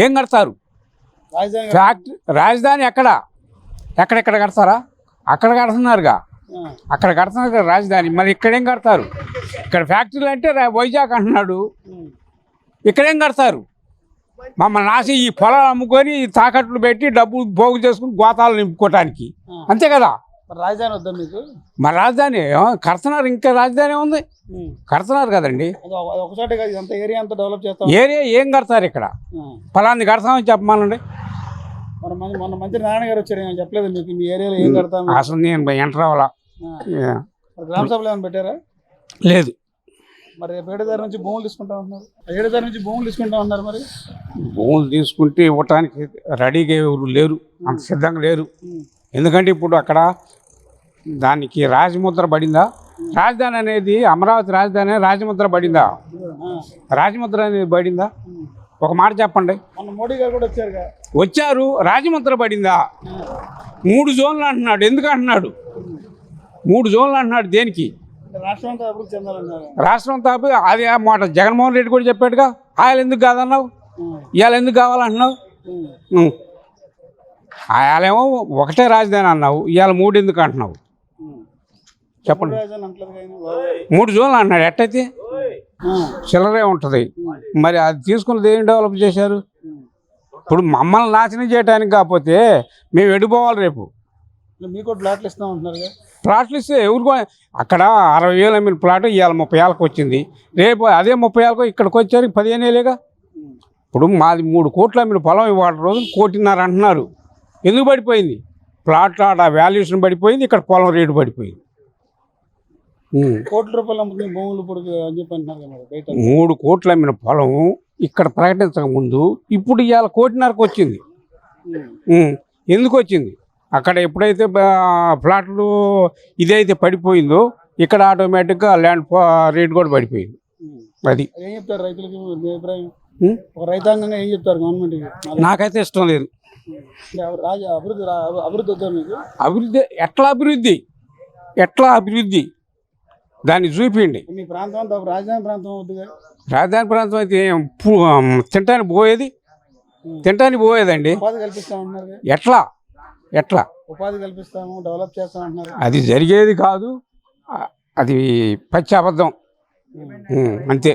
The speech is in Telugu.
ఏం కడతారు? రాజధాని ఎక్కడెక్కడ కడతారా? అక్కడ కడుతున్నారుగా, అక్కడ కడుతున్నారు కదా రాజధాని. మరి ఇక్కడేం కడతారు? ఇక్కడ ఫ్యాక్టరీలు అంటే వైజాగ్ అంటున్నాడు, ఇక్కడేం కడతారు? మమ్మల్ని నాసి ఈ పొలాలు అమ్ముకొని తాకట్లు పెట్టి డబ్బు పోగు చేసుకుని గోతాలు నింపుకోవటానికి, అంతే కదా. రాజధాని వద్దా మీకు? మరి రాజధాని కడుతున్నారు, ఇంకా రాజధాని ఉంది, కడుతున్నారు కదండి. ఒకసారి ఏరియా అంతా డెవలప్ చేస్తాం. ఏరియా ఏం కడతారు ఇక్కడ? ఫలాన్ని కడతామని చెప్పమానండి. మొన్న మంత్రి నారాయణ గారు వచ్చారు, నేను చెప్పలేదు మీకు మీ ఏరియాలో ఏం కడతాను? అసలు నేను ఎంటర్ అవ్వాలా. గ్రామ సభలు ఏమైనా పెట్టారా? లేదు. మరి ఏడుదారి నుంచి భూములు తీసుకుంటా ఉన్నారు, ఏడుదారి నుంచి భూములు తీసుకుంటా ఉన్నారు. మరి భూములు తీసుకుంటే ఇవ్వటానికి రెడీగా ఎవరు లేరు, అంత సిద్ధంగా లేరు. ఎందుకంటే ఇప్పుడు అక్కడ దానికి రాజముద్ర పడిందా? రాజధాని అనేది అమరావతి రాజధాని రాజముద్ర పడిందా? రాజముద్ర అనేది పడిందా? ఒక మాట చెప్పండి. మొన్న మోడీ గారు కూడా వచ్చారు, రాజముద్ర పడిందా? 3 జోన్లు అంటున్నాడు. ఎందుకు అంటున్నాడు 3 జోన్లు అంటున్నాడు? దేనికి? రాష్ట్రం అంతా అభివృద్ధి చెందాలన్నారు. రాష్ట్రం అంతా అది మాట జగన్మోహన్ రెడ్డి కూడా చెప్పాడుగా. ఆయన ఎందుకు కాదన్నావు? ఇవాళ ఎందుకు కావాలంటున్నావు? ఆయనేమో ఒకటే రాజధాని అన్నావు, ఇవాళ 3 ఎందుకు అంటున్నావు? చెప్పండి. 3 జోన్లు అంటున్నాడు. ఎట్టయితే చిల్లరే ఉంటుంది. మరి అది తీసుకున్నది ఏం డెవలప్ చేశారు? ఇప్పుడు మమ్మల్ని నాశనం చేయడానికి కాకపోతే మేము ఎడిపోవాలి. రేపు మీకు ప్లాట్లు ఇస్తాం అంటున్నారు. ప్లాట్లు ఇస్తే ఎవరికో అక్కడ 60,000 అమ్మిన ప్లాట్ ఇవాళ 30,000కి వచ్చింది. రేపు అదే 30,000కు ఇక్కడికి వచ్చారు 15,000గా. ఇప్పుడు మాది 3 కోట్లు అమ్మిన పొలం ఇవాళ రోజు 1.5 కోటి అంటున్నారు. ఎందుకు పడిపోయింది? ప్లాట్ వాల్యుయేషన్ పడిపోయింది, ఇక్కడ పొలం రేటు పడిపోయింది. 1 కోటి రూపాయలు అమ్ముతున్న భూములు ఇప్పుడు అని చెప్పి అంటున్నారు. 3 కోట్లు అమ్మిన పొలం ఇక్కడ ప్రకటించక ముందు ఇప్పుడు ఇవాళ 1.5 కోటికి వచ్చింది. ఎందుకు వచ్చింది? అక్కడ ఎప్పుడైతే ప్లాట్లు ఇదైతే పడిపోయిందో ఇక్కడ ఆటోమేటిక్గా ల్యాండ్ రేట్ కూడా పడిపోయింది. అది ఏం చెప్తారు రైతులకి? మీ అభిప్రాయం ఒక రైతాంగంగా ఏం చెప్తారు గవర్నమెంట్కి? నాకైతే ఇష్టం లేదు. అభివృద్ధి వద్దా మీకు? అభివృద్ధి ఎట్లా అభివృద్ధి దాన్ని చూపించండి. మీ ప్రాంతం అంతా రాజధాని ప్రాంతం అవుతుంది. రాజధాని ప్రాంతం అయితే తినటానికి పోయేదండి. ఉపాధి కల్పిస్తామంటున్నారు. ఎట్లా ఉపాధి కల్పిస్తాము, డెవలప్ చేస్తామంటున్నారు. అది జరిగేది కాదు, అది పచ్చి అబద్ధం అంతే.